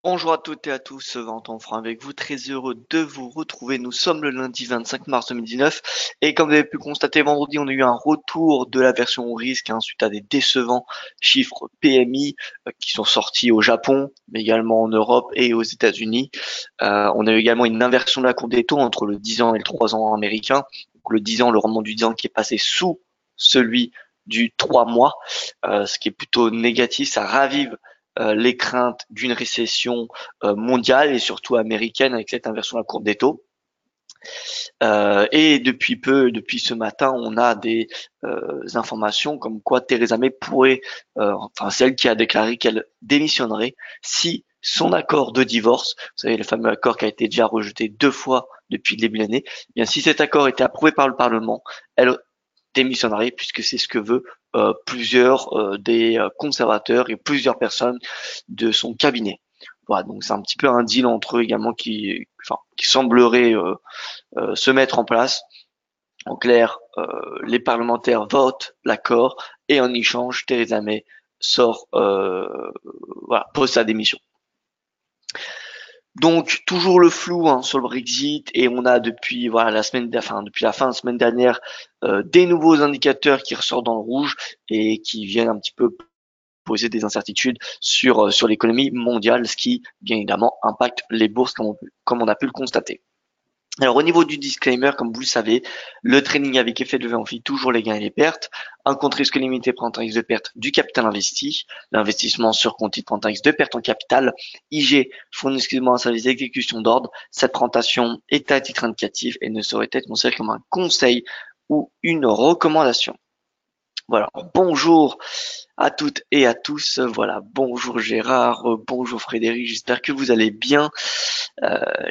Bonjour à toutes et à tous, Valentin Frein avec vous, très heureux de vous retrouver. Nous sommes le lundi 25 mars 2019 et comme vous avez pu constater vendredi, on a eu un retour de la version au risque suite à des décevants chiffres PMI qui sont sortis au Japon, mais également en Europe et aux États-Unis. On a eu également une inversion de la courbe des taux entre le 10 ans et le 3 ans américain. Donc, le 10 ans, le rendement du 10 ans qui est passé sous celui du 3 mois, ce qui est plutôt négatif, ça ravive les craintes d'une récession mondiale et surtout américaine avec cette inversion de la courbe des taux. Et depuis ce matin, on a des informations comme quoi Theresa May pourrait, enfin celle qui a déclaré qu'elle démissionnerait si son accord de divorce, vous savez le fameux accord qui a été déjà rejeté 2 fois depuis le début de l'année, bien si cet accord était approuvé par le Parlement, elle démissionnerait puisque c'est ce que veut plusieurs des conservateurs et plusieurs personnes de son cabinet. Voilà, donc c'est un petit peu un deal entre eux également qui semblerait se mettre en place. En clair, les parlementaires votent l'accord et en échange, Theresa May pose sa démission. Donc toujours le flou sur le Brexit et on a depuis depuis la fin de la semaine dernière des nouveaux indicateurs qui ressortent dans le rouge et qui viennent un petit peu poser des incertitudes sur l'économie mondiale, ce qui bien évidemment impacte les bourses comme on a pu le constater. Alors au niveau du disclaimer, comme vous le savez, le trading avec effet de levier amplifie toujours les gains et les pertes. Un compte risque limité prend un risque de perte du capital investi. L'investissement sur compte titre prend un risque de perte en capital. IG fournit exclusivement un service d'exécution d'ordre. Cette présentation est à titre indicatif et ne saurait être considérée comme un conseil ou une recommandation. Voilà, bonjour à toutes et à tous. Voilà, bonjour Gérard, bonjour Frédéric, j'espère que vous allez bien.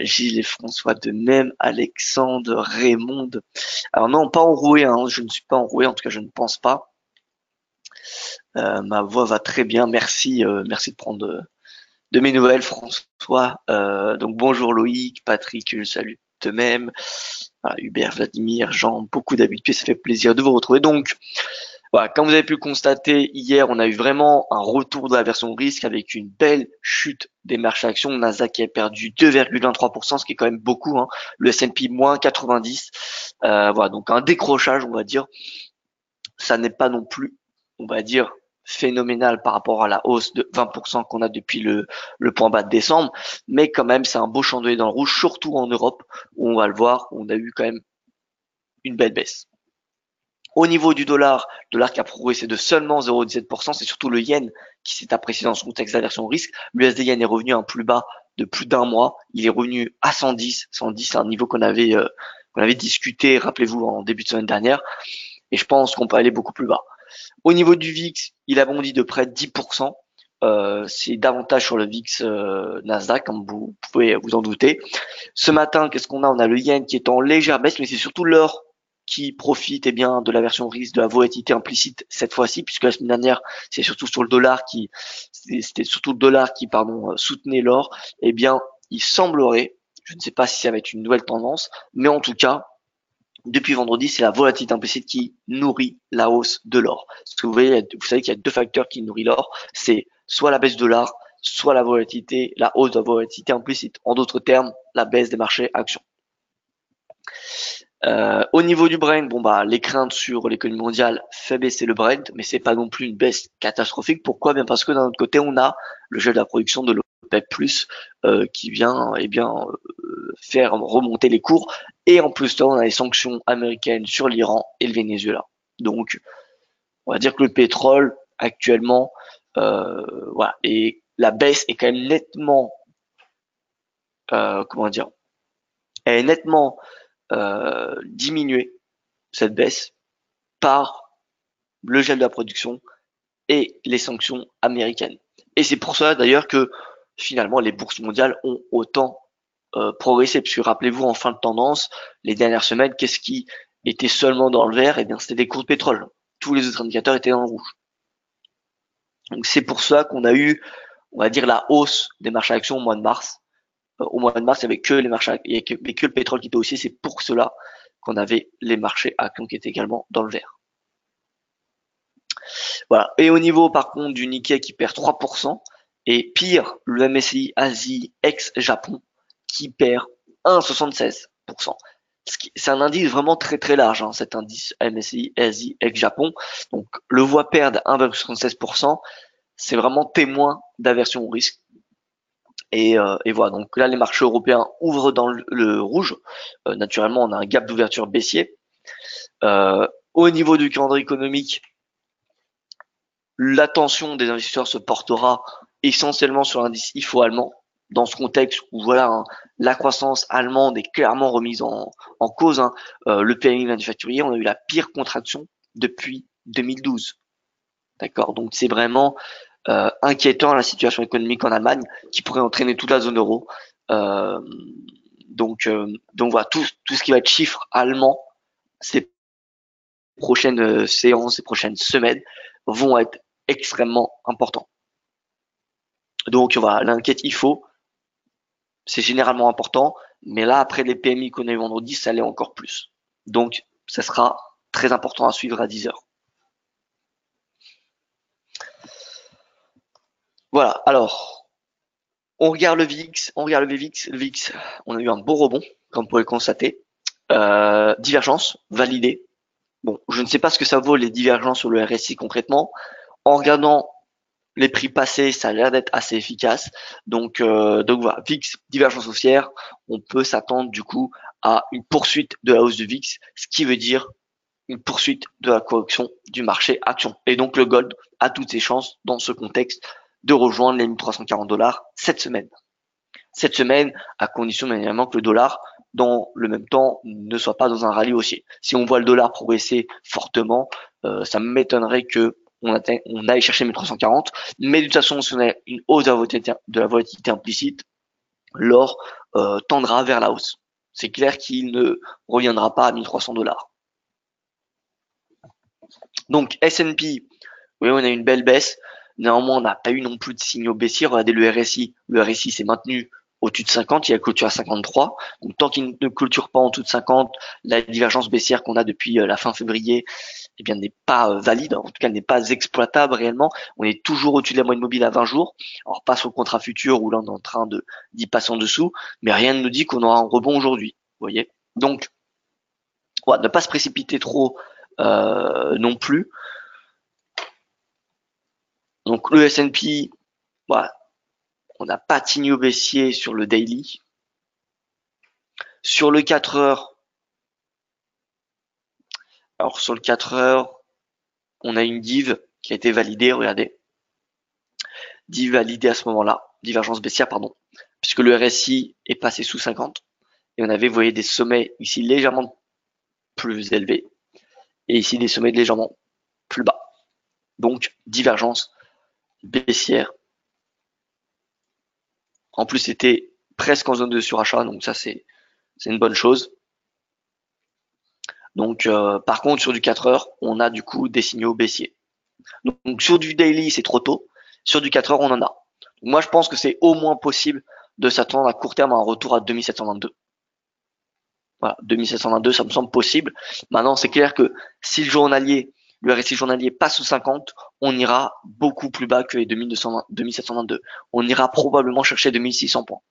Gilles et François de même, Alexandre, Raymond. Alors non, pas enroué, je ne suis pas enroué, en tout cas je ne pense pas. Ma voix va très bien, merci de prendre de mes nouvelles François. Donc bonjour Loïc, Patrick, je le salue de même. Voilà, Hubert, Vladimir, Jean, beaucoup d'habitués, ça fait plaisir de vous retrouver. Donc, voilà, comme vous avez pu le constater, hier, on a eu vraiment un retour de la version risque avec une belle chute des marchés actions. Le Nasdaq qui a perdu 2,23%, ce qui est quand même beaucoup. Le S&P moins 90. Voilà, donc un décrochage, on va dire. Ça n'est pas non plus, on va dire, phénoménal par rapport à la hausse de 20% qu'on a depuis le point bas de décembre. Mais quand même, c'est un beau chandelier dans le rouge, surtout en Europe, où on va le voir, on a eu quand même une belle baisse. Au niveau du dollar qui a progressé de seulement 0,17%, c'est surtout le yen qui s'est apprécié dans ce contexte d'aversion au risque. L'USD yen est revenu à un plus bas de plus d'un mois. Il est revenu à 110. 110, c'est un niveau qu'on avait discuté, rappelez-vous, en début de semaine dernière. Et je pense qu'on peut aller beaucoup plus bas. Au niveau du VIX, il a bondi de près de 10%. C'est davantage sur le VIX Nasdaq, comme vous pouvez vous en douter. Ce matin, qu'est-ce qu'on a? On a le yen qui est en légère baisse, mais c'est surtout l'or qui profite de la version risque de la volatilité implicite cette fois-ci, puisque la semaine dernière, c'était surtout le dollar qui soutenait l'or. Eh bien, il semblerait, je ne sais pas si ça va être une nouvelle tendance, mais en tout cas, depuis vendredi, c'est la volatilité implicite qui nourrit la hausse de l'or. Parce que vous savez qu'il y a deux facteurs qui nourrissent l'or, c'est soit la baisse de l'or, soit la hausse de la volatilité implicite. En d'autres termes, la baisse des marchés actions. Au niveau du Brent, les craintes sur l'économie mondiale fait baisser le Brent, mais c'est pas non plus une baisse catastrophique. Pourquoi? Bien parce que d'un autre côté, on a le gel de la production de l'OPEP+, qui vient faire remonter les cours. Et en plus, là, on a les sanctions américaines sur l'Iran et le Venezuela. Donc, on va dire que le pétrole actuellement, voilà, et la baisse est quand même nettement, elle est nettement diminuée, cette baisse, par le gel de la production et les sanctions américaines. Et c'est pour ça d'ailleurs que finalement les bourses mondiales ont autant progressé, puisque rappelez-vous en fin de tendance, les dernières semaines, qu'est-ce qui était seulement dans le vert? Eh bien c'était des cours de pétrole. Tous les autres indicateurs étaient dans le rouge. Donc c'est pour ça qu'on a eu, on va dire, la hausse des marchés actions au mois de mars. Au mois de mars, il n'y avait que le pétrole qui était haussier. C'est pour cela qu'on avait les marchés actions qui étaient également dans le vert. Voilà. Et au niveau, par contre, du Nikkei qui perd 3%, Et pire, le MSCI Asie ex-Japon qui perd 1,76%. C'est un indice vraiment très très large, hein, cet indice MSCI Asie ex-Japon. Donc le voit perdre 1,76%, c'est vraiment témoin d'aversion au risque. Et voilà, donc là les marchés européens ouvrent dans le rouge. Naturellement, on a un gap d'ouverture baissier. Au niveau du calendrier économique, l'attention des investisseurs se portera essentiellement sur l'indice IFO allemand, dans ce contexte où voilà, hein, la croissance allemande est clairement remise en cause. Hein. Le PMI manufacturier, on a eu la pire contraction depuis 2012. D'accord, donc c'est vraiment inquiétant la situation économique en Allemagne qui pourrait entraîner toute la zone euro. Euh, donc voilà, tout ce qui va être chiffre allemand, ces prochaines séances, ces prochaines semaines vont être extrêmement importants. Donc voilà, l'inquiète IFO, c'est généralement important, mais là après les PMI qu'on a eu vendredi, ça l'est encore plus. Donc ça sera très important à suivre à 10 heures. Voilà, alors on regarde le VIX, le VIX, on a eu un beau rebond, comme vous pouvez le constater. Divergence, validée. Bon, je ne sais pas ce que ça vaut les divergences sur le RSI concrètement. En regardant les prix passés, ça a l'air d'être assez efficace. Donc voilà, VIX, divergence haussière, on peut s'attendre du coup à une poursuite de la hausse du VIX, ce qui veut dire une poursuite de la correction du marché action. Et donc le gold a toutes ses chances dans ce contexte de rejoindre les 1340 $ cette semaine. Cette semaine, à condition bien évidemment que le dollar, dans le même temps, ne soit pas dans un rallye haussier. Si on voit le dollar progresser fortement, ça m'étonnerait que on aille chercher 1340. Mais de toute façon, si on a une hausse de la volatilité implicite, l'or tendra vers la hausse. C'est clair qu'il ne reviendra pas à 1300 $. Donc S&P, oui, on a une belle baisse. Néanmoins, on n'a pas eu non plus de signaux baissiers. Regardez le RSI. Le RSI s'est maintenu au-dessus de 50. Il a clôturé à 53. Donc, tant qu'il ne clôture pas en dessous de 50, la divergence baissière qu'on a depuis la fin février, eh bien, n'est pas valide. En tout cas, n'est pas exploitable réellement. On est toujours au-dessus de la moyenne mobile à 20 jours. Alors, pas sur le contrat futur où là, on est en train d'y passer en dessous. Mais rien ne nous dit qu'on aura un rebond aujourd'hui. Vous voyez? Donc, voilà, ne pas se précipiter trop non plus. Donc le S&P, voilà, on n'a pas de signaux baissiers sur le daily. Sur le 4 heures, alors sur le 4 heures, on a une div qui a été validée, regardez. Div validée à ce moment-là, divergence baissière, pardon, puisque le RSI est passé sous 50. Et on avait, vous voyez, des sommets ici légèrement plus élevés. Et ici, des sommets légèrement plus bas. Donc, divergence baissière. En plus, c'était presque en zone de surachat, donc ça, c'est une bonne chose. Donc, par contre, sur du 4 heures, on a du coup des signaux baissiers. Donc, sur du daily, c'est trop tôt. Sur du 4 heures, on en a. Donc, moi, je pense que c'est au moins possible de s'attendre à court terme à un retour à 2722. Voilà, 2722, ça me semble possible. Maintenant, c'est clair que si le journalier, le RSI journalier passe sous 50, on ira beaucoup plus bas que les 2722. On ira probablement chercher 2600 points.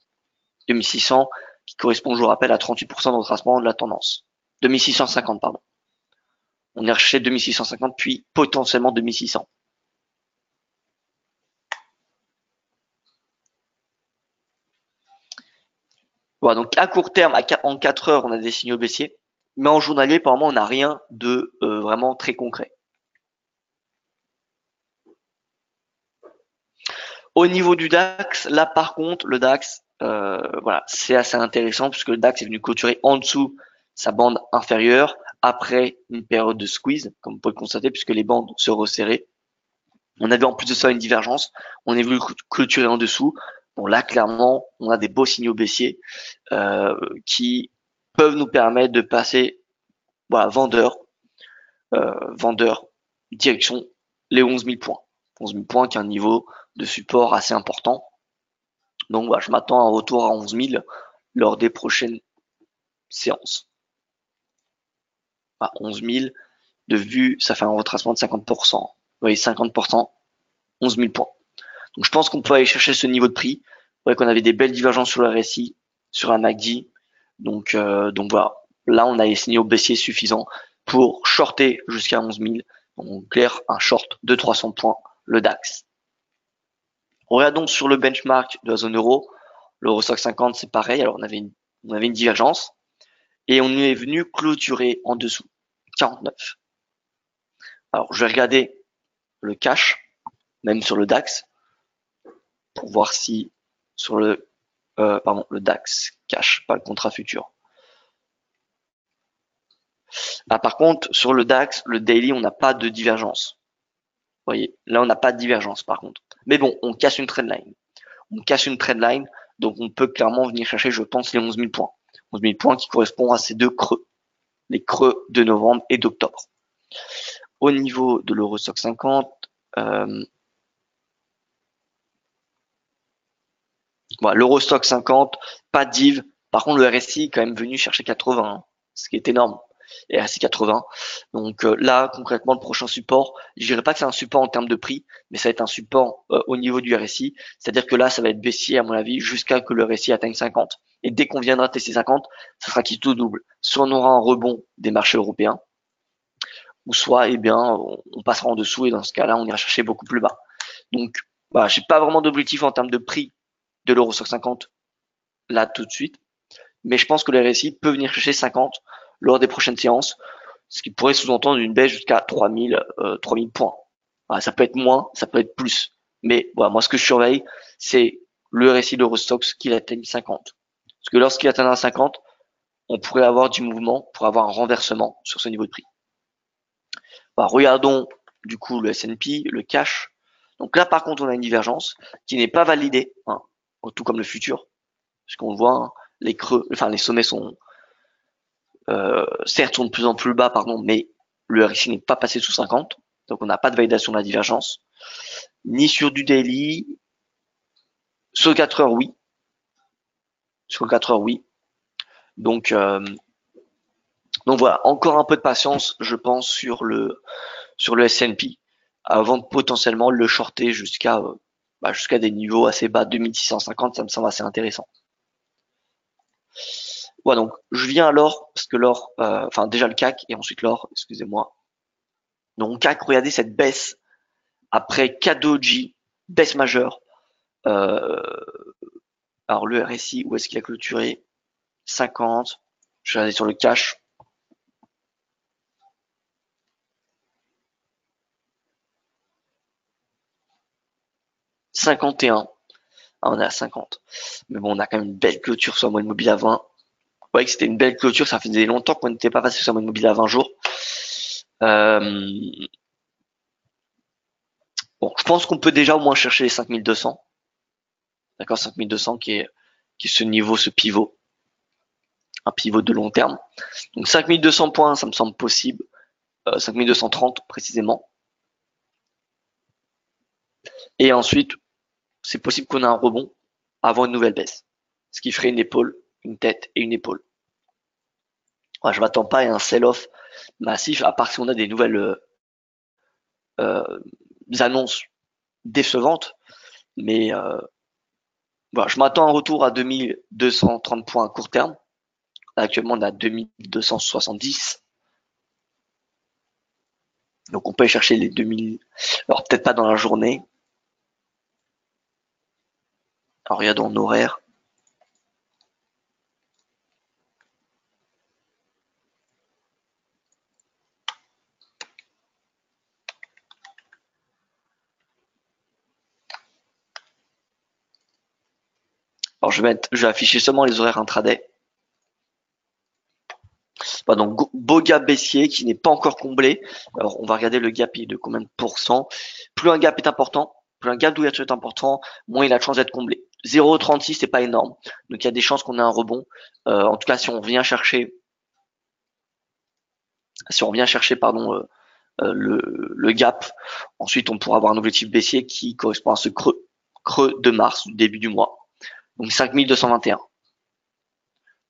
2600 qui correspond, je vous rappelle, à 38% de retracement de la tendance. 2650, pardon. On est recherché 2650 puis potentiellement 2600. Voilà, donc à court terme, en 4 heures, on a des signaux baissiers, mais en journalier, pour le moment, on n'a rien de vraiment très concret. Au niveau du DAX, là par contre, le DAX, voilà, c'est assez intéressant puisque le DAX est venu clôturer en dessous sa bande inférieure après une période de squeeze, comme vous pouvez le constater, puisque les bandes se resserraient. On avait en plus de ça une divergence. On est venu clôturer en dessous. Bon là, clairement, on a des beaux signaux baissiers qui peuvent nous permettre de passer, voilà, vendeur, direction les 11 000 points. 11 000 points qui est un niveau de support assez important. Donc voilà, je m'attends à un retour à 11 000 lors des prochaines séances. À 11 000 de vue, ça fait un retracement de 50%. Vous voyez, 50%, 11 000 points. Donc je pense qu'on peut aller chercher ce niveau de prix. Vous voyez qu'on avait des belles divergences sur le RSI, sur un MACD. Donc voilà, là on a les signaux baissiers suffisants pour shorter jusqu'à 11 000. Donc clair, un short de 300 points, le DAX. Regardons sur le benchmark de la zone euro. L'Eurostoxx 50, c'est pareil. Alors on avait une divergence et on est venu clôturer en dessous, 49. Alors je vais regarder le cash, même sur le DAX, pour voir si sur le DAX cash, pas le contrat futur. Ah, par contre, sur le DAX, le daily, on n'a pas de divergence. Vous voyez, là, on n'a pas de divergence, par contre. Mais bon, on casse une trendline. On casse une trendline, donc on peut clairement venir chercher, je pense, les 11 000 points. 11 000 points qui correspondent à ces deux creux, les creux de novembre et d'octobre. Au niveau de l'Eurostoxx 50, voilà, l'Eurostoxx 50, pas de div. Par contre, le RSI est quand même venu chercher 80, hein, ce qui est énorme. Et RSI 80. Donc là, concrètement, le prochain support, je dirais pas que c'est un support en termes de prix, mais ça va être un support au niveau du RSI. C'est-à-dire que là, ça va être baissier, à mon avis, jusqu'à que le RSI atteigne 50. Et dès qu'on viendra tester 50, ça sera qui tout double. Soit on aura un rebond des marchés européens, ou soit, eh bien, on passera en dessous et dans ce cas-là, on ira chercher beaucoup plus bas. Donc, voilà, j'ai pas vraiment d'objectif en termes de prix de l'Eurostoxx 50 là tout de suite, mais je pense que le RSI peut venir chercher 50 lors des prochaines séances, ce qui pourrait sous-entendre une baisse jusqu'à 3000 points. Voilà, ça peut être moins, ça peut être plus, mais voilà, moi ce que je surveille, c'est le RSI de l'Eurostoxx qu'il atteigne 50. Parce que lorsqu'il atteindra 50, on pourrait avoir du mouvement pour avoir un renversement sur ce niveau de prix. Voilà, regardons du coup le S&P, le cash. Donc là par contre on a une divergence qui n'est pas validée, hein, tout comme le futur, puisqu'on le voit, hein, les creux, enfin les sommets sont certes sont de plus en plus bas, pardon, mais le RSI n'est pas passé sous 50, donc on n'a pas de validation de la divergence, ni sur du daily. Sur 4 heures, oui. Sur 4 heures, oui. Donc voilà, encore un peu de patience, je pense, sur le S&P, avant de potentiellement le shorter jusqu'à des niveaux assez bas, 2650, ça me semble assez intéressant. Voilà, donc je viens à l'or, parce que l'or, déjà le CAC et ensuite l'or, excusez-moi. Donc CAC, regardez cette baisse après K-Doji, baisse majeure. Alors le RSI, où est-ce qu'il a clôturé? 50. Je vais aller sur le cash. 51. Ah, on est à 50. Mais bon, on a quand même une belle clôture sur la moyenne mobile à 20. Vous voyez que c'était une belle clôture, ça faisait longtemps qu'on n'était pas passé sur la moyenne mobile à 20 jours. Bon, je pense qu'on peut déjà au moins chercher les 5200. D'accord, 5200 qui est ce niveau, ce pivot. Un pivot de long terme. Donc 5200 points, ça me semble possible. 5230 précisément. Et ensuite, c'est possible qu'on ait un rebond avant une nouvelle baisse. Ce qui ferait une épaule, une tête et une épaule. Ouais, je m'attends pas à un sell-off massif, à part si on a des nouvelles annonces décevantes. Mais voilà, je m'attends à un retour à 2230 points à court terme. Là, actuellement, on est à 2270. Donc on peut aller chercher les 2000. Alors peut-être pas dans la journée. Alors regardons en horaire. Alors je vais afficher seulement les horaires intraday. Voilà, donc beau gap baissier qui n'est pas encore comblé. Alors on va regarder le gap de combien de pourcents. Plus un gap est important, plus un gap d'ouverture est important, moins il a de chances d'être comblé. 0,36 c'est pas énorme, donc il y a des chances qu'on ait un rebond. En tout cas si on vient chercher, le gap, ensuite on pourra avoir un objectif baissier qui correspond à ce creux de mars, du début du mois. Donc 5221.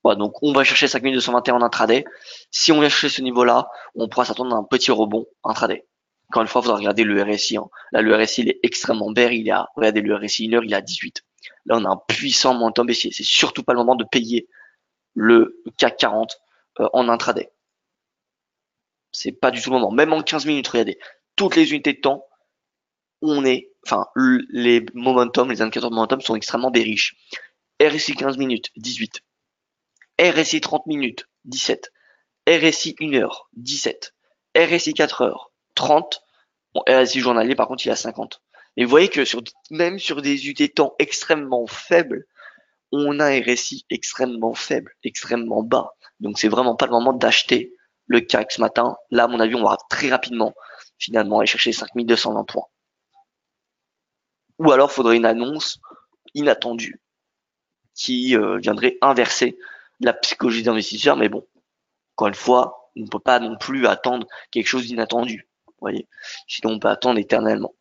Voilà, donc on va chercher 5221 en intraday. Si on vient chercher ce niveau-là, on pourra s'attendre à un petit rebond intraday. Encore une fois, il faudra regarder le RSI, hein. Là, le RSI, il est extrêmement bear. Regardez, le RSI 1 heure, il est à 18. Là, on a un puissant momentum baissier. C'est surtout pas le moment de payer le CAC 40 en intraday. C'est pas du tout le moment. Même en 15 minutes, regardez. Toutes les unités de temps, les momentum, les indicateurs de momentum sont extrêmement bearish. RSI 15 minutes, 18. RSI 30 minutes, 17. RSI 1 heure, 17. RSI 4 heures, 30. Bon, RSI journalier, par contre, il est à 50. Et vous voyez que même sur des unités de temps extrêmement faibles, on a un RSI extrêmement faible, extrêmement bas. Donc c'est vraiment pas le moment d'acheter le CAC ce matin. Là, à mon avis, on va très rapidement finalement aller chercher 5220 points. Ou alors, il faudrait une annonce inattendue qui viendrait inverser la psychologie d'investisseur. Mais bon, encore une fois, on ne peut pas non plus attendre quelque chose d'inattendu. Vous voyez, sinon on peut attendre éternellement.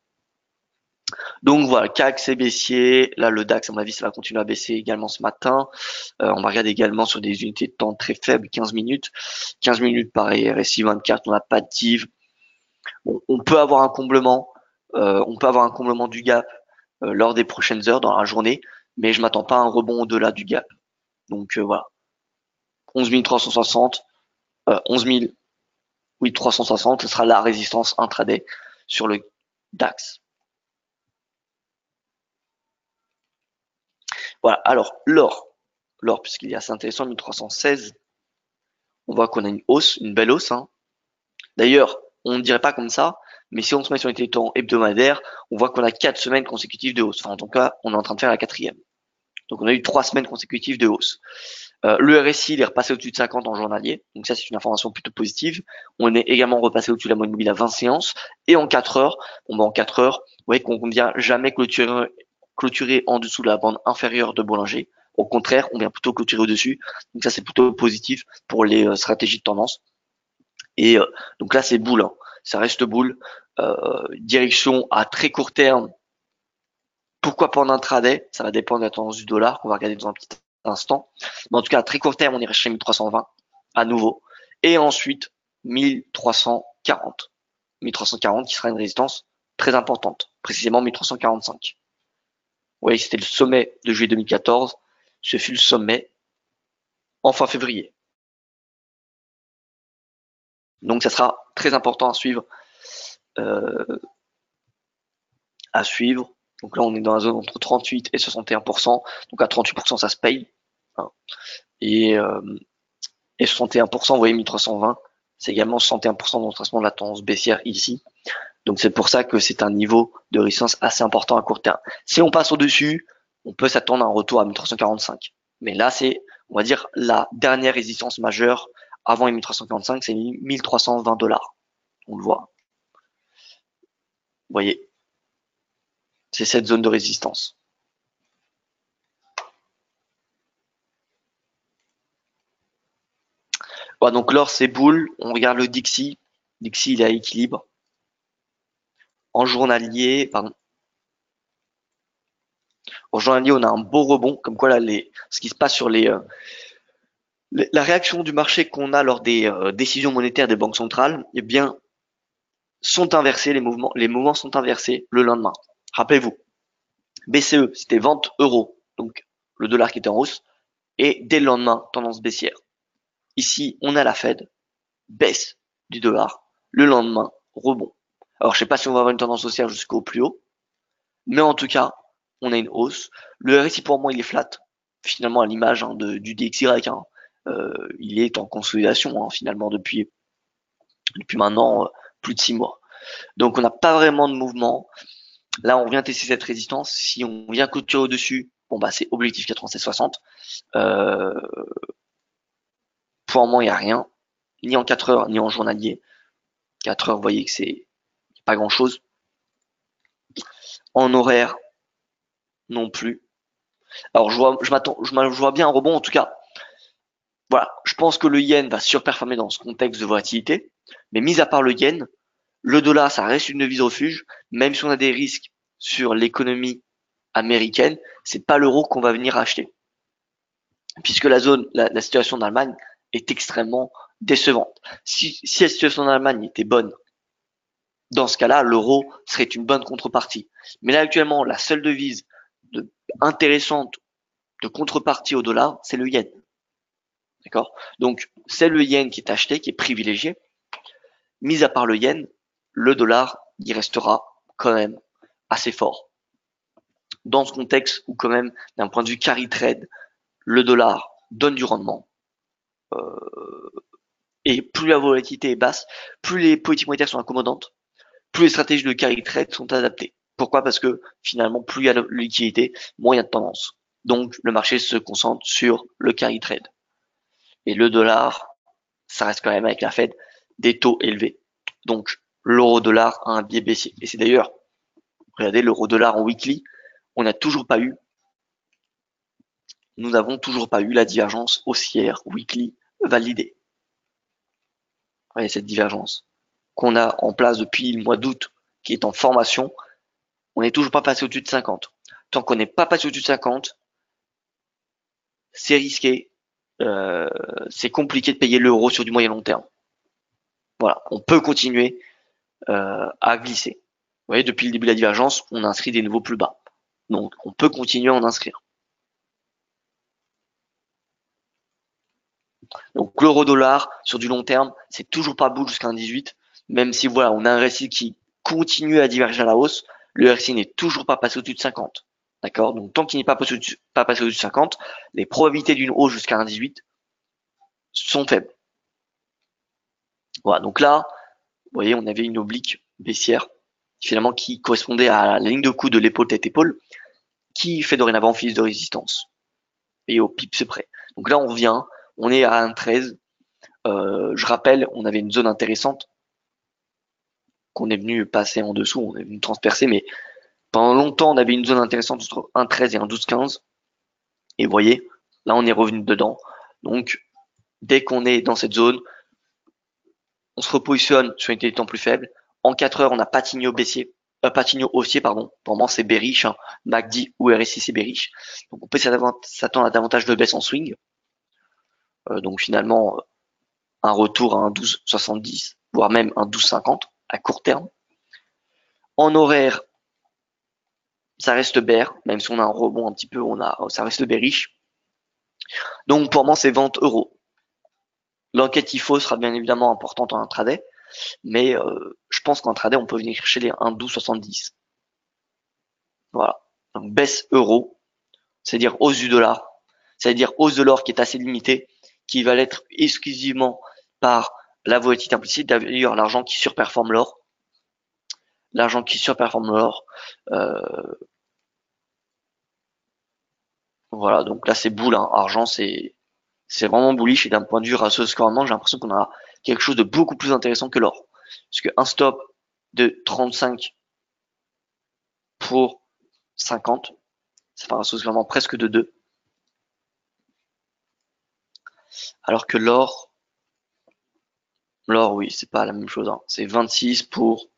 Donc voilà, CAC c'est baissier. Là, le DAX, à mon avis, ça va continuer à baisser également ce matin. On va regarder également sur des unités de temps très faibles, 15 minutes. 15 minutes, pareil, RSI 24, on n'a pas de div. Bon, on peut avoir un comblement. On peut avoir un comblement du gap lors des prochaines heures dans la journée, mais je m'attends pas à un rebond au-delà du gap. Donc voilà, 11 360, 11 360, ce sera la résistance intraday sur le DAX. Voilà, alors l'or, puisqu'il est assez intéressant, 1316, on voit qu'on a une hausse, une belle hausse, hein. D'ailleurs, on ne dirait pas comme ça, mais si on se met sur les temps hebdomadaires, on voit qu'on a 4 semaines consécutives de hausse. Enfin, en tout cas, on est en train de faire la 4e. Donc on a eu 3 semaines consécutives de hausse. Le RSI, il est repassé au-dessus de 50 en journalier. Donc ça, c'est une information plutôt positive. On est également repassé au-dessus de la moyenne mobile à 20 séances. Et en 4 heures, en 4 heures, vous voyez qu'on ne vient jamais clôturer en dessous de la bande inférieure de Bollinger. Au contraire, on vient plutôt clôturer au-dessus. Donc ça, c'est plutôt positif pour les stratégies de tendance. Et donc là, c'est boule, hein. Ça reste boule. Direction à très court terme. Pourquoi pas en intraday? Ça va dépendre de la tendance du dollar qu'on va regarder dans un petit instant. Mais en tout cas, à très court terme, on irait chez 1320 à nouveau. Et ensuite, 1340. 1340 qui sera une résistance très importante. Précisément 1345. Vous voyez, c'était le sommet de juillet 2014. Ce fut le sommet en fin février. Donc ça sera très important à suivre. Donc là, on est dans la zone entre 38 et 61%. Donc à 38%, ça se paye, hein. Et 61%, vous voyez, 1320, c'est également 61% de retracement de la tendance baissière ici. Donc c'est pour ça que c'est un niveau de résistance assez important à court terme. Si on passe au-dessus, on peut s'attendre à un retour à 1345. Mais là, c'est, on va dire, la dernière résistance majeure avant les 1345, c'est 1320 $. On le voit. Vous voyez, c'est cette zone de résistance. Voilà, donc l'or, c'est boule. On regarde le Dixie. Dixie, il est à équilibre. En journalier, pardon. En journalier, on a un beau rebond, comme quoi là, ce qui se passe sur la réaction du marché qu'on a lors des décisions monétaires des banques centrales, eh bien, sont inversés, les mouvements sont inversés le lendemain. Rappelez-vous, BCE, c'était vente euro, donc le dollar qui était en hausse, et dès le lendemain, tendance baissière. Ici, on a la Fed, baisse du dollar, le lendemain, rebond. Alors, je sais pas si on va avoir une tendance haussière jusqu'au plus haut, mais en tout cas, on a une hausse. Le RSI, pour moi, il est flat, finalement, à l'image du DXY, hein. Il est en consolidation, hein, finalement, depuis maintenant plus de 6 mois. Donc, on n'a pas vraiment de mouvement. Là, on vient tester cette résistance. Si on vient clôturer au-dessus, bon, bah, c'est objectif 96,60. Pour le moment, il n'y a rien, ni en 4 heures, ni en journalier. 4 heures, vous voyez que c'est pas grand chose. En horaire, non plus. Alors, je vois bien un rebond, en tout cas. Voilà, je pense que le yen va surperformer dans ce contexte de volatilité. Mais mis à part le yen, le dollar, ça reste une devise refuge. Même si on a des risques sur l'économie américaine, c'est pas l'euro qu'on va venir acheter. Puisque la situation d'Allemagne est extrêmement décevante. Si la situation d'Allemagne était bonne, Dans ce cas-là, l'euro serait une bonne contrepartie. Mais là, actuellement, la seule devise intéressante de contrepartie au dollar, c'est le yen. D'accord? Donc, c'est le yen qui est acheté, qui est privilégié. Mis à part le yen, le dollar, il restera quand même assez fort. Dans ce contexte où quand même, d'un point de vue carry trade, le dollar donne du rendement, et plus la volatilité est basse, plus les politiques monétaires sont accommodantes, plus les stratégies de carry trade sont adaptées. Pourquoi? Parce que finalement, plus il y a de liquidité, moins il y a de tendance. Donc, le marché se concentre sur le carry trade. Et le dollar, ça reste quand même avec la Fed des taux élevés. Donc, l'euro-dollar a un biais baissier. Et c'est d'ailleurs, regardez, l'euro-dollar en weekly, on n'a toujours pas eu, nous n'avons toujours pas eu la divergence haussière weekly validée. Voyez cette divergence qu'on a en place depuis le mois d'août, qui est en formation, on n'est toujours pas passé au-dessus de 50. Tant qu'on n'est pas passé au-dessus de 50, c'est risqué, c'est compliqué de payer l'euro sur du moyen long terme. Voilà, on peut continuer à glisser. Vous voyez, depuis le début de la divergence, on inscrit des niveaux plus bas. Donc, on peut continuer à en inscrire. Donc, l'euro-dollar, sur du long terme, c'est toujours pas bout jusqu'à 1,18, même si voilà, on a un RSI qui continue à diverger à la hausse, le RSI n'est toujours pas passé au-dessus de 50. D'accord? Donc, tant qu'il n'est pas passé au-dessus de 50, les probabilités d'une hausse jusqu'à 1,18 sont faibles. Voilà, donc là, vous voyez, on avait une oblique baissière, finalement, qui correspondait à la ligne de coup de l'épaule tête-épaule, qui fait dorénavant office de résistance. Et au pips près. Donc là, on revient, on est à 1,13. Je rappelle, on avait une zone intéressante qu'on est venu passer en dessous, on est venu transpercer, mais pendant longtemps, on avait une zone intéressante entre 1,13 et 1,12,15. Et vous voyez, là, on est revenu dedans. Donc, dès qu'on est dans cette zone, on se repositionne sur une temps plus faible. En 4 heures, on a Patigno baissier, Patigno haussier, pardon. Pour moi, c'est bearish, hein. MACD ou RSI, c'est bearish. Donc, on peut s'attendre à davantage de baisse en swing. Donc, finalement, un retour à un 12,70, voire même un 12,50 à court terme. En horaire, ça reste bear, même si on a un rebond un petit peu, ça reste bearish. Donc, pour moi, c'est vente euro. L'enquête IFO sera bien évidemment importante en intraday, mais je pense qu'en intraday, on peut venir chercher les 1,1270. Voilà. Donc, baisse euro, c'est-à-dire hausse du dollar, c'est-à-dire hausse de l'or qui est assez limitée, qui va l'être exclusivement par la volatilité implicite, d'ailleurs l'argent qui surperforme l'or. L'argent qui surperforme l'or. Voilà, donc là c'est bull, hein. Argent c'est vraiment bullish et d'un point de vue ratio score rendement, j'ai l'impression qu'on a quelque chose de beaucoup plus intéressant que l'or. Parce qu'un stop de 35 pour 50, ça fait un ratio score presque de 2. Alors que l'or, oui, c'est pas la même chose, hein. C'est 26 pour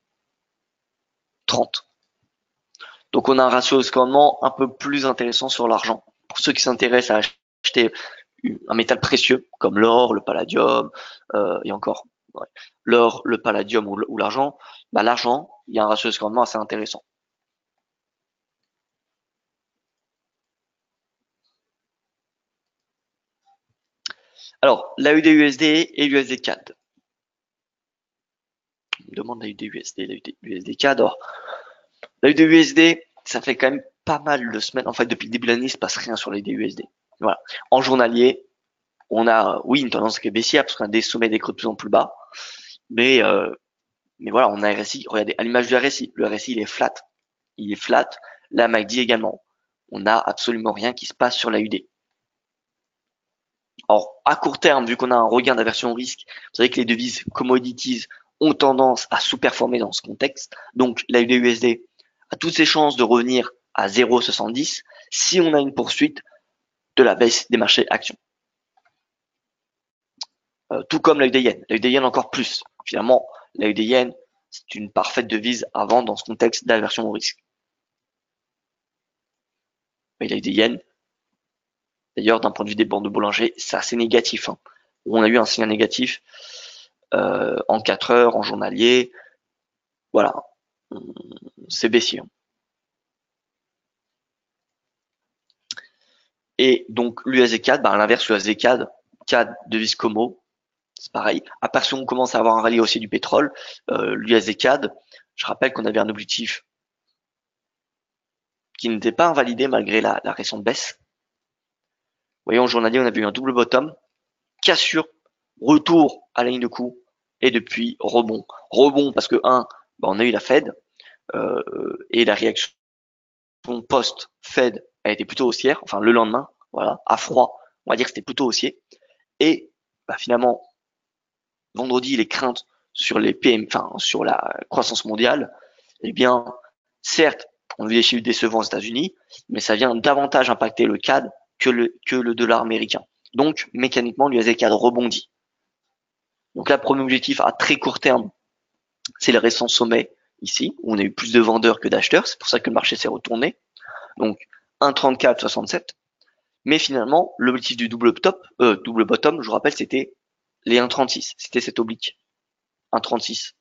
30. Donc on a un ratio de rendement un peu plus intéressant sur l'argent. Pour ceux qui s'intéressent à acheter un métal précieux comme l'or, le palladium, et encore, ouais, l'or, le palladium ou l'argent, bah l'argent, il y a un ratio de rendement assez intéressant. Alors, l'AUD-USD et l'USD-CAD. On me demande l'AUD-USD, l'AUD-USD-CAD. Alors, l'AUD-USD, ça fait quand même pas mal de semaines. En fait, depuis le début de l'année, il se passe rien sur l'AUD-USD. Voilà. En journalier, on a, oui, une tendance qui est baissière parce qu'on a des sommets, des creux de plus en plus bas. Mais voilà, on a un RSI. Regardez, à l'image du RSI, le RSI, il est flat. Il est flat. La MACD également. On n'a absolument rien qui se passe sur l'AUD. Alors, à court terme, vu qu'on a un regain d'aversion au risque, vous savez que les devises commodities ont tendance à sous-performer dans ce contexte. Donc, l'AUD-USD a toutes ses chances de revenir à 0,70 si on a une poursuite de la baisse des marchés actions. Tout comme l'AUD-Yen. L'AUD-Yen encore plus. Finalement, l'AUD-Yen, c'est une parfaite devise à vendre dans ce contexte d'aversion au risque. Mais l'AUD-Yen, d'ailleurs, d'un point de vue des bandes de Bollinger, c'est assez négatif, hein. On a eu un signe négatif en 4 heures, en journalier. Voilà, c'est baissier. Et donc l'USD CAD, à l'inverse, l'USD CAD, CAD devise Como, c'est pareil. À part si on commence à avoir un rallye aussi du pétrole, l'USD CAD, je rappelle qu'on avait un objectif qui n'était pas invalidé malgré la récente baisse. Vous voyez, en journalier, on avait eu un double bottom, cassure, retour à la ligne de coup, et depuis rebond. Rebond parce que on a eu la Fed, et la réaction post-Fed a été plutôt haussière, enfin le lendemain, voilà, à froid, on va dire que c'était plutôt haussier. Et finalement, vendredi, les craintes sur les PM, enfin sur la croissance mondiale, eh bien, certes, on a vu des chiffres décevants aux États-Unis, mais ça vient davantage impacter le CAD que le dollar américain. Donc, mécaniquement, l'USD CAD rebondit. Donc là, premier objectif à très court terme, c'est le récent sommet ici, où on a eu plus de vendeurs que d'acheteurs. C'est pour ça que le marché s'est retourné. Donc 1,3467. Mais finalement, l'objectif du double bottom, je vous rappelle, c'était les 1,36. C'était cet oblique. 1,36.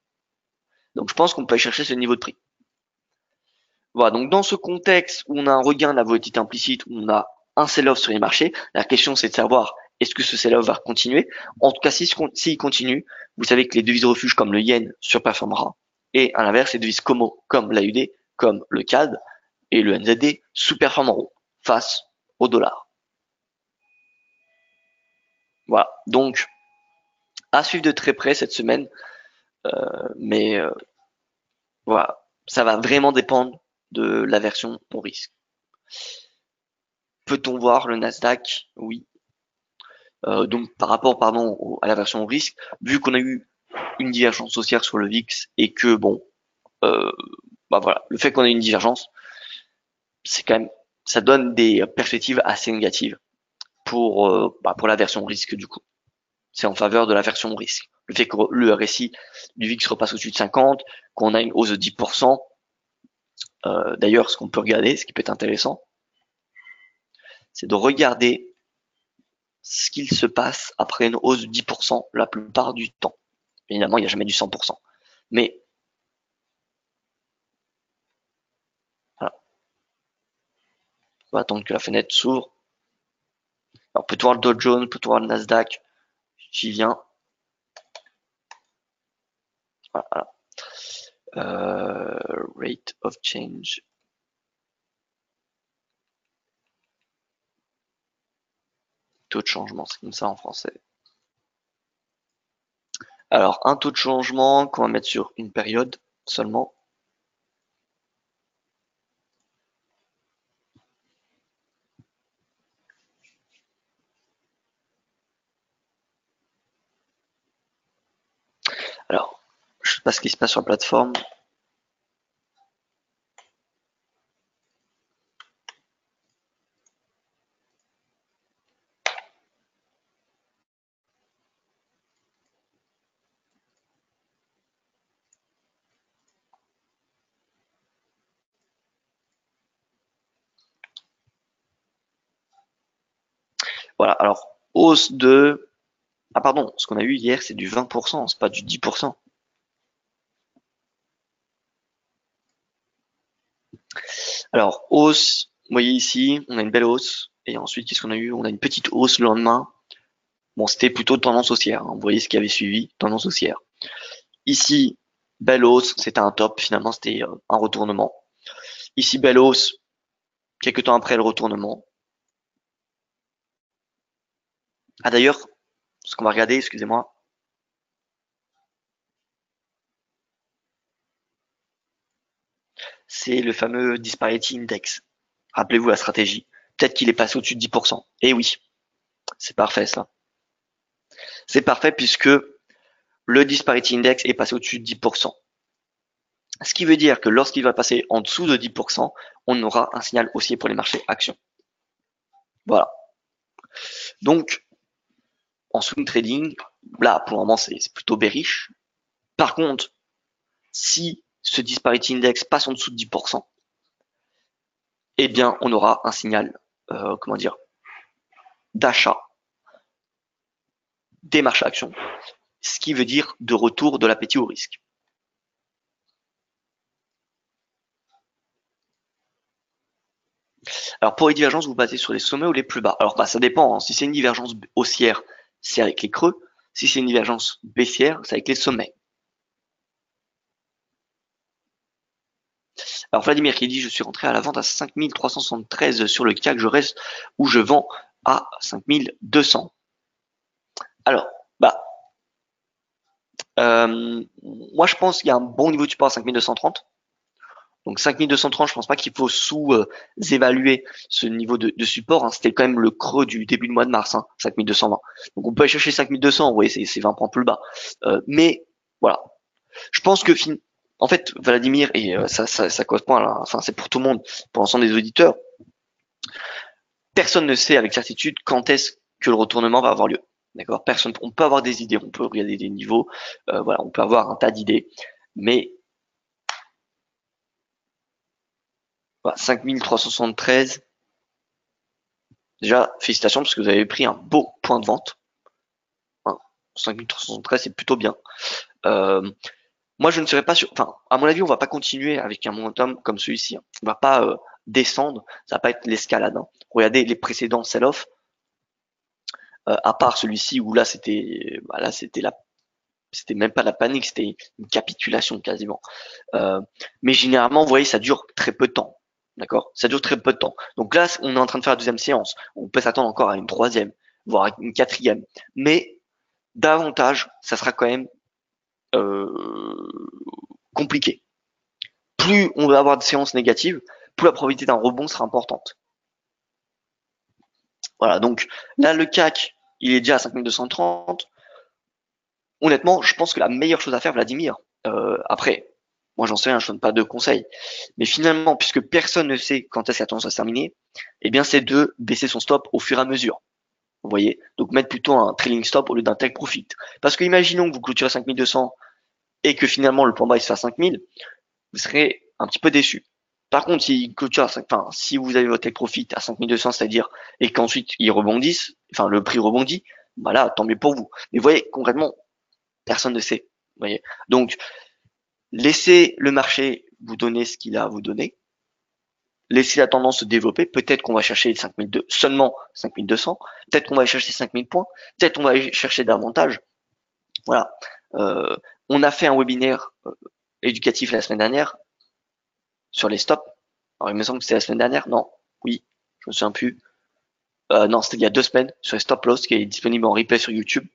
Donc je pense qu'on peut aller chercher ce niveau de prix. Voilà, donc dans ce contexte où on a un regain de la volatilité implicite, où on a un sell-off sur les marchés, la question c'est de savoir est-ce que ce sell-off va continuer. En tout cas, s'il continue, vous savez que les devises refuges comme le yen surperformera. Et à l'inverse, les devises comme l'AUD, comme le CAD et le NZD sous-performeront face au dollar. Voilà, donc à suivre de très près cette semaine, mais voilà, ça va vraiment dépendre de l'aversion au risque. Peut-on voir le Nasdaq? Oui. Donc par rapport à la version au risque, vu qu'on a eu une divergence haussière sur le VIX et que euh, voilà, le fait qu'on ait une divergence, c'est quand même, ça donne des perspectives assez négatives pour la version au risque du coup. C'est en faveur de la version au risque. Le fait que le RSI du VIX repasse au-dessus de 50, qu'on a une hausse de 10%. D'ailleurs, ce qu'on peut regarder, ce qui peut être intéressant, c'est de regarder ce qu'il se passe après une hausse de 10% la plupart du temps. Évidemment, il n'y a jamais du 100%. Mais voilà, on va attendre que la fenêtre s'ouvre. Alors, peut-on voir le Dow Jones, peut-on voir le Nasdaq? J'y viens. Voilà. Rate of change. Taux de changement, c'est comme ça en français. Alors, un taux de changement qu'on va mettre sur une période seulement. Alors, je sais pas ce qui se passe sur la plateforme. Voilà, alors, hausse de... Ah pardon, ce qu'on a eu hier, c'est du 20%, c'est pas du 10%. Alors, hausse, vous voyez ici, on a une belle hausse. Et ensuite, qu'est-ce qu'on a eu? On a une petite hausse le lendemain. Bon, c'était plutôt tendance haussière, hein. Vous voyez ce qui avait suivi, tendance haussière. Ici, belle hausse, c'était un top, finalement c'était un retournement. Ici, belle hausse, quelques temps après le retournement. Ah d'ailleurs, ce qu'on va regarder, excusez-moi, c'est le fameux Disparity Index. Rappelez-vous la stratégie. Peut-être qu'il est passé au-dessus de 10%. Et oui, c'est parfait ça. C'est parfait puisque le Disparity Index est passé au-dessus de 10%. Ce qui veut dire que lorsqu'il va passer en dessous de 10%, on aura un signal haussier pour les marchés actions. Voilà. Donc, en swing trading, là, pour le moment, c'est plutôt bearish. Par contre, si ce disparity index passe en dessous de 10%, eh bien, on aura un signal, d'achat des marchés actions, ce qui veut dire de retour de l'appétit au risque. Alors pour les divergences, vous basez sur les sommets ou les plus bas. Alors ça dépend, hein. Si c'est une divergence haussière, c'est avec les creux. Si c'est une divergence baissière, c'est avec les sommets. Alors Vladimir qui dit je suis rentré à la vente à 5373 sur le CAC, je reste où je vends à 5200. Alors, bah, moi je pense qu'il y a un bon niveau de support à 5230. Donc 5230, je pense pas qu'il faut sous-évaluer ce niveau de support, hein. C'était quand même le creux du début du mois de mars, hein, 5220. Donc on peut aller chercher 5200, vous voyez, c'est 20 points plus bas. Mais voilà, je pense que en fait, Vladimir, et ça correspond enfin c'est pour tout le monde, pour l'ensemble des auditeurs, personne ne sait avec certitude quand est-ce que le retournement va avoir lieu. D'accord? Personne, on peut avoir des idées, on peut regarder des niveaux, voilà, on peut avoir un tas d'idées, mais voilà, 5373, déjà, félicitations parce que vous avez pris un beau point de vente. Hein, 5373, c'est plutôt bien. Euh, Moi, je ne serais pas sûr. Enfin, à mon avis, on va pas continuer avec un momentum comme celui-ci, hein. On va pas descendre. Ça va pas être l'escalade, hein. Regardez les précédents sell-off, à part celui-ci où là, c'était même pas la panique, c'était une capitulation quasiment. Mais généralement, vous voyez, ça dure très peu de temps. D'accord? Ça dure très peu de temps. Donc là, on est en train de faire la deuxième séance. On peut s'attendre encore à une troisième, voire à une quatrième. Mais davantage, ça sera quand même euh, compliqué. Plus on va avoir de séances négatives, plus la probabilité d'un rebond sera importante. Voilà, donc là, le CAC, il est déjà à 5230. Honnêtement, je pense que la meilleure chose à faire, Vladimir, après, moi j'en sais rien, je donne pas de conseils, mais finalement, puisque personne ne sait quand est-ce que la tendance va se terminer, eh bien c'est de baisser son stop au fur et à mesure. Vous voyez, donc mettre plutôt un trailing stop au lieu d'un take profit. Parce que imaginons que vous clôturez 5200 et que finalement le point bas il se fait à 5000, vous serez un petit peu déçu. Par contre, si vous avez votre take profit à 5200, c'est-à-dire, et qu'ensuite ils rebondissent, enfin le prix rebondit, bah là, tant mieux pour vous. Mais vous voyez, concrètement, personne ne sait. Vous voyez. Donc, laissez le marché vous donner ce qu'il a à vous donner. Laissez la tendance se développer. Peut-être qu'on va chercher seulement 5200. Peut-être qu'on va aller chercher 5000 points. Peut-être qu'on va aller chercher davantage. Voilà. Euh, on a fait un webinaire éducatif la semaine dernière sur les stops. Alors, il me semble que c'était la semaine dernière. Non. Oui. Je me souviens plus. Non, c'était il y a 2 semaines sur les stop loss qui est disponible en replay sur YouTube.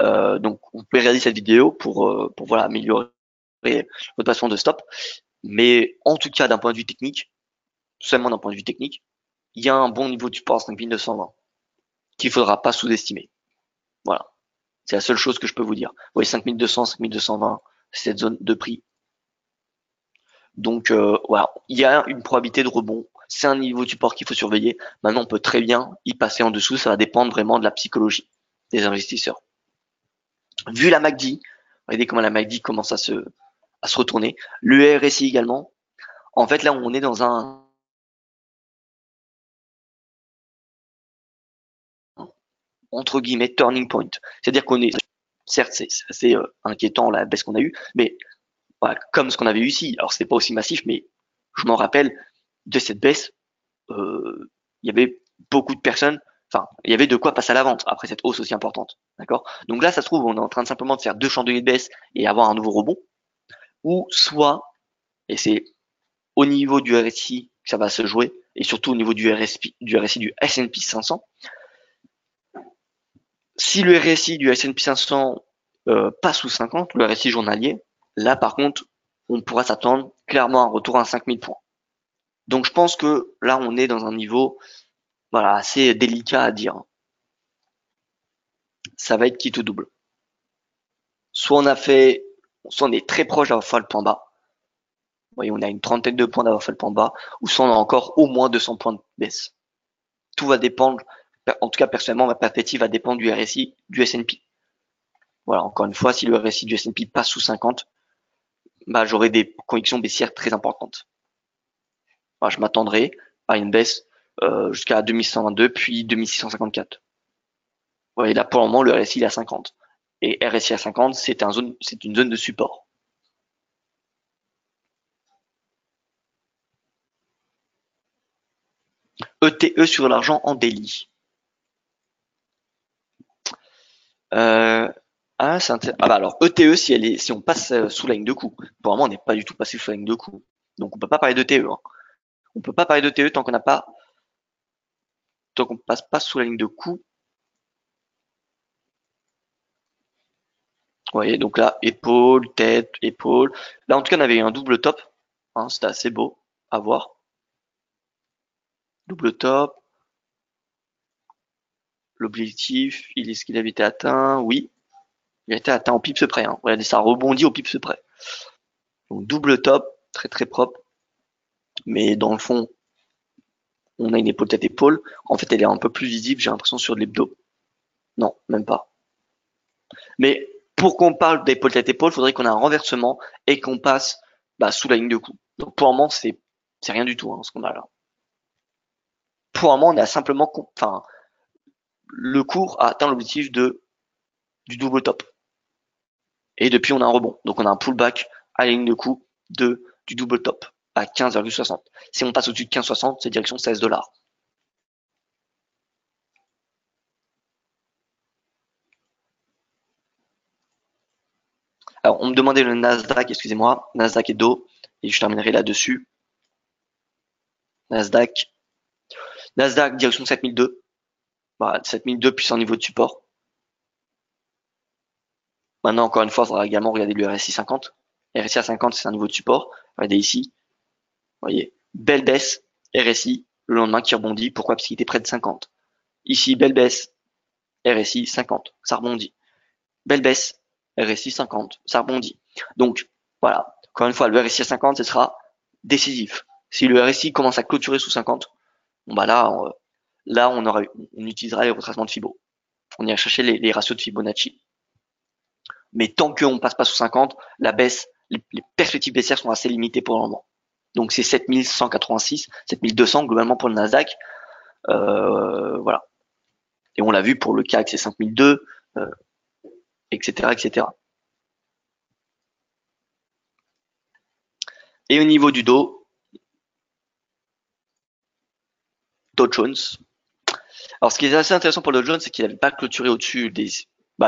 Donc, vous pouvez regarder cette vidéo pour voilà, améliorer votre placement de stop. Mais en tout cas, d'un point de vue technique, seulement d'un point de vue technique, il y a un bon niveau de support à 5220 qu'il faudra pas sous-estimer. Voilà. C'est la seule chose que je peux vous dire. Vous voyez, 5200, 5220, c'est cette zone de prix. Donc, voilà. Il y a une probabilité de rebond. C'est un niveau de support qu'il faut surveiller. Maintenant, on peut très bien y passer en dessous. Ça va dépendre vraiment de la psychologie des investisseurs. Vu la MACD, regardez comment la MACD commence à se retourner. Le RSI également. En fait, là, on est dans un entre guillemets turning point. C'est-à-dire qu'on est, certes, c'est assez inquiétant la baisse qu'on a eue, mais voilà, comme ce qu'on avait eu ici. Alors c'était pas aussi massif, mais je m'en rappelle de cette baisse. Il y avait beaucoup de personnes. Enfin, il y avait de quoi passer à la vente après cette hausse aussi importante. D'accord? Donc là, ça se trouve, on est en train de simplement de faire 2 chandeliers de baisse et avoir un nouveau rebond. Ou soit, et c'est au niveau du RSI que ça va se jouer, et surtout au niveau du RSI du S&P 500, si le RSI du S&P 500 passe sous 50, le RSI journalier, là par contre, on pourra s'attendre clairement à un retour à 5000 points. Donc je pense que là on est dans un niveau voilà, assez délicat à dire. Ça va être quitte ou double. Soit on est très proche d'avoir fait le point bas. Vous voyez, on a une trentaine de points d'avoir fait le point bas, ou soit on a encore au moins 200 points de baisse. Tout va dépendre, en tout cas personnellement, ma perspective va dépendre du RSI du S&P. Voilà, encore une fois, si le RSI du S&P passe sous 50, bah, j'aurai des convictions baissières très importantes. Enfin, je m'attendrai à une baisse jusqu'à 2122 puis 2654. Vous voyez, là pour le moment le RSI il est à 50 et RSI à 50 c'est une zone de support. ETE sur l'argent en daily. Alors ETE si on passe sous la ligne de coup. Pour le moment, on n'est pas du tout passé sous la ligne de coup. Donc on peut pas parler d'ETE. Hein. On peut pas parler d'ETE tant qu'on passe pas sous la ligne de coup. Vous voyez, donc là, épaule, tête, épaule. Là, en tout cas, on avait un double top. Hein, c'était assez beau à voir. Double top. L'objectif, est-ce qu'il avait été atteint? Oui. Il a été atteint au pips près. Hein. Regardez, ça rebondit au pips près. Donc double top, très très propre. Mais dans le fond, on a une épaule tête épaule. En fait, elle est un peu plus visible, j'ai l'impression, sur l'hebdo. Non, même pas. Mais pour qu'on parle d'épaule tête épaule, il faudrait qu'on ait un renversement et qu'on passe sous la ligne de coup. Donc pour le moment, c'est rien du tout hein, ce qu'on a là. Pour le moment, on a simplement, le cours a atteint l'objectif du double top. Et depuis, on a un rebond. Donc on a un pullback à la ligne de coup du double top à 15,60. Si on passe au-dessus de 15,60, c'est direction 16 $. Alors, on me demandait le Nasdaq, excusez-moi, Nasdaq et Do, et je terminerai là-dessus. Nasdaq, direction 7002. 7002 puis son niveau de support. Maintenant, encore une fois, il faudra également regarder le RSI 50. RSI à 50, c'est un niveau de support. Regardez ici. Vous voyez, belle baisse, RSI, le lendemain qui rebondit. Pourquoi? Parce qu'il était près de 50. Ici, belle baisse, RSI 50, ça rebondit. Belle baisse, RSI 50, ça rebondit. Donc, voilà. Encore une fois, le RSI à 50, ce sera décisif. Si le RSI commence à clôturer sous 50, là, on utilisera les retracements de Fibo. On ira chercher les ratios de Fibonacci. Mais tant qu'on passe pas sous 50, la baisse, les perspectives baissières sont assez limitées pour le moment. Donc c'est 7186, 7200 globalement pour le Nasdaq. Voilà. Et on l'a vu pour le CAC, c'est 5002, etc., etc. Et au niveau du Dow Jones. Alors ce qui est assez intéressant pour le Dow Jones, c'est qu'il n'avait pas clôturé au-dessus de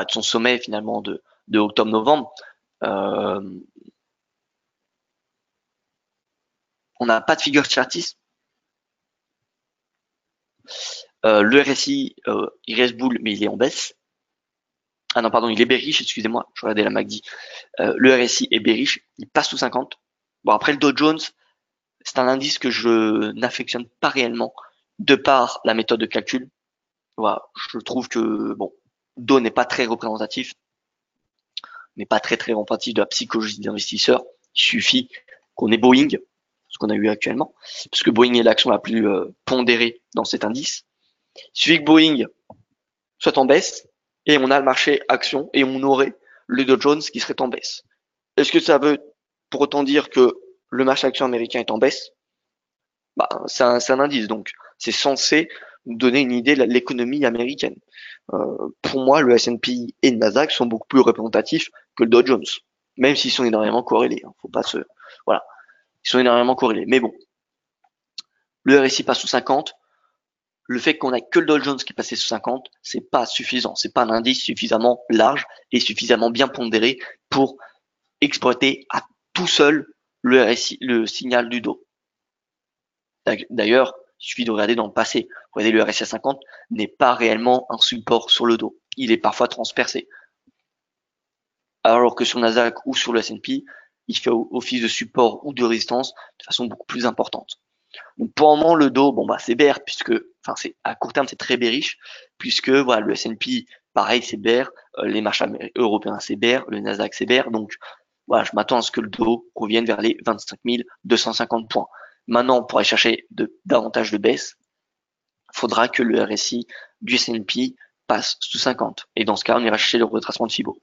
son sommet finalement de octobre-novembre. On n'a pas de figure chartiste. Le RSI, il reste boule, mais il est en baisse. Ah non, pardon, il est bearish, excusez-moi, je regardais la MACD. Le RSI est bearish, il passe sous 50. Bon, après le Dow Jones, c'est un indice que je n'affectionne pas réellement de par la méthode de calcul. Voilà, je trouve que Dow n'est pas très représentatif, n'est pas très très représentatif de la psychologie des investisseurs. Il suffit qu'on ait Boeing, ce qu'on a eu actuellement, parce que Boeing est l'action la plus pondérée dans cet indice. Il suffit que Boeing soit en baisse et on a le marché action et on aurait le Dow Jones qui serait en baisse. Est-ce que ça veut pour autant dire que le marché action américain est en baisse? C'est un indice, donc c'est censé nous donner une idée de l'économie américaine. Pour moi, le S&P et le Nasdaq sont beaucoup plus représentatifs que le Dow Jones, même s'ils sont énormément corrélés. Faut pas voilà, ils sont énormément corrélés. Mais bon, le RSI passe sous 50. Le fait qu'on ait que le Dow Jones qui est passé sous 50, c'est pas suffisant. C'est pas un indice suffisamment large et suffisamment bien pondéré pour exploiter à tout seul le RSI, le signal du Dow. D'ailleurs, il suffit de regarder dans le passé. Regardez, le RSI 50 n'est pas réellement un support sur le Dow. Il est parfois transpercé. Alors que sur Nasdaq ou sur le S&P, il fait office de support ou de résistance de façon beaucoup plus importante. Donc pour le moment, le Dow, c'est bear puisque, c'est à court terme, c'est très bearish puisque voilà, le S&P, pareil, c'est bear, les marchés européens, c'est bear, le Nasdaq, c'est bear. Donc voilà, je m'attends à ce que le Dow revienne vers les 25 250 points. Maintenant, pour aller chercher davantage de baisse, il faudra que le RSI du S&P passe sous 50. Et dans ce cas, on ira chercher le retracement de Fibo.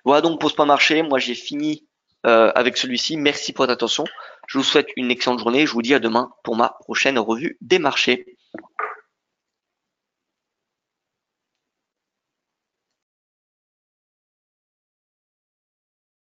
Voilà donc pour ce point marché. Moi, j'ai fini avec celui-ci. Merci pour votre attention. Je vous souhaite une excellente journée. Je vous dis à demain pour ma prochaine revue des marchés.